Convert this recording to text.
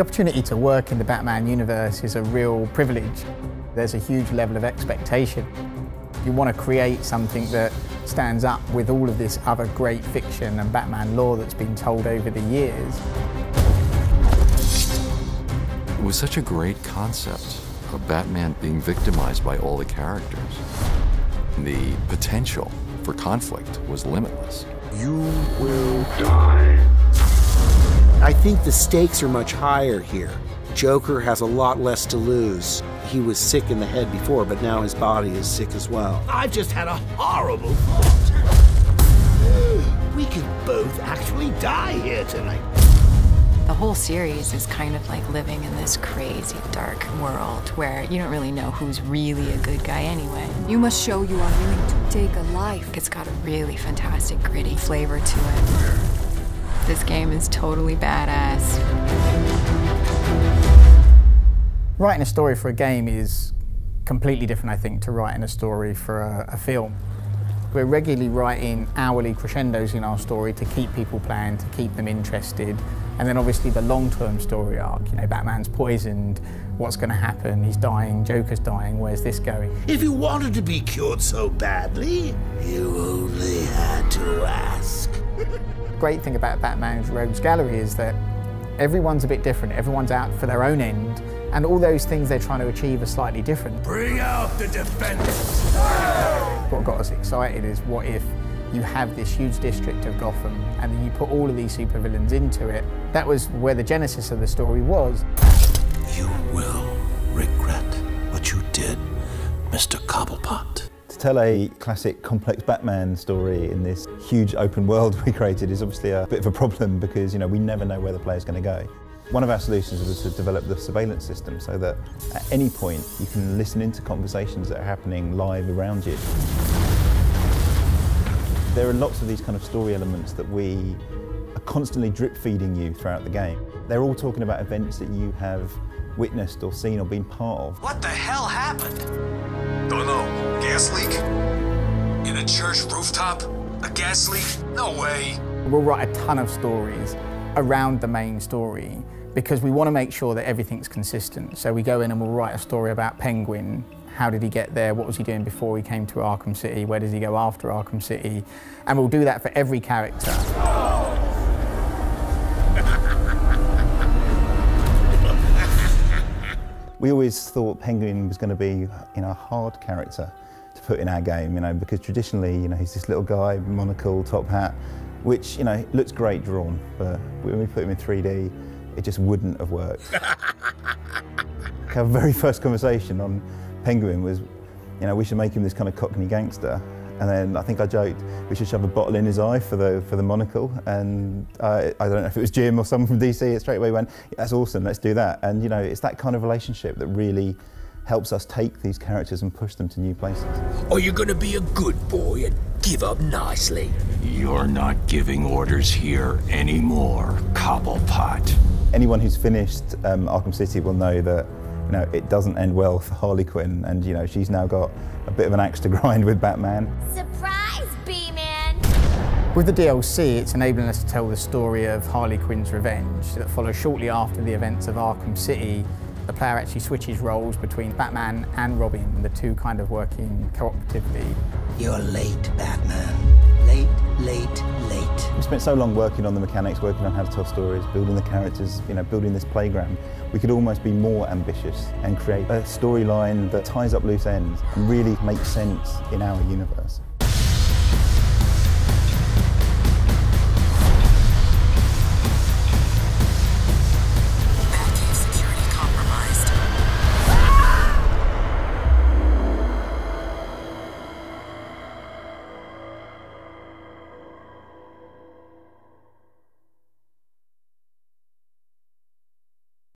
The opportunity to work in the Batman universe is a real privilege. There's a huge level of expectation. You want to create something that stands up with all of this other great fiction and Batman lore that's been told over the years. It was such a great concept of Batman being victimized by all the characters. The potential for conflict was limitless. You will die. I think the stakes are much higher here. Joker has a lot less to lose. He was sick in the head before, but now his body is sick as well. I've just had a horrible thought. We could both actually die here tonight. The whole series is kind of like living in this crazy, dark world where you don't really know who's really a good guy anyway. You must show you are willing to take a life. It's got a really fantastic, gritty flavor to it. This game is totally badass. Writing a story for a game is completely different, I think, to writing a story for a film. We're regularly writing hourly crescendos in our story to keep people playing, to keep them interested. And then obviously the long-term story arc, you know, Batman's poisoned, what's going to happen, he's dying, Joker's dying, where's this going? If you wanted to be cured so badly, you only had to ask. The great thing about Batman's Rogues Gallery is that everyone's a bit different, everyone's out for their own end, and all those things they're trying to achieve are slightly different. Bring out the defenders! What got us excited is what if you have this huge district of Gotham and then you put all of these supervillains into it. That was where the genesis of the story was. You will regret what you did, Mr. Cobblepot. To tell a classic complex Batman story in this huge open world we created is obviously a bit of a problem because, you know, we never know where the player's going to go. One of our solutions was to develop the surveillance system so that at any point you can listen into conversations that are happening live around you. There are lots of these kind of story elements that we are constantly drip feeding you throughout the game. They're all talking about events that you have witnessed or seen or been part of. What the hell happened? Don't know. Gas leak? In a church rooftop? A gas leak? No way. We'll write a ton of stories around the main story because we want to make sure that everything's consistent. So we go in and we'll write a story about Penguin. How did he get there? What was he doing before he came to Arkham City? Where does he go after Arkham City? And we'll do that for every character. We always thought Penguin was going to be, you know, a hard character to put in our game, you know, because traditionally, you know, he's this little guy, monocle, top hat, which, you know, looks great drawn, but when we put him in 3D, it just wouldn't have worked. Our very first conversation on Penguin was, you know, we should make him this kind of Cockney gangster. And then I think I joked we should shove a bottle in his eye for the monocle. And I don't know if it was Jim or someone from DC, it straight away went, yeah, that's awesome, let's do that. And you know, it's that kind of relationship that really helps us take these characters and push them to new places. Are you gonna be a good boy and give up nicely? You're not giving orders here anymore, Cobblepot. Anyone who's finished Arkham City will know that, you know, it doesn't end well for Harley Quinn, and you know, she's now got a bit of an axe to grind with Batman. Surprise, B-Man! With the DLC, it's enabling us to tell the story of Harley Quinn's revenge that follows shortly after the events of Arkham City. The player actually switches roles between Batman and Robin, the two kind of working cooperatively. You're late, Batman. Late, late, late. We spent so long working on the mechanics, working on how to tell stories, building the characters, you know, building this playground. We could almost be more ambitious and create a storyline that ties up loose ends and really makes sense in our universe.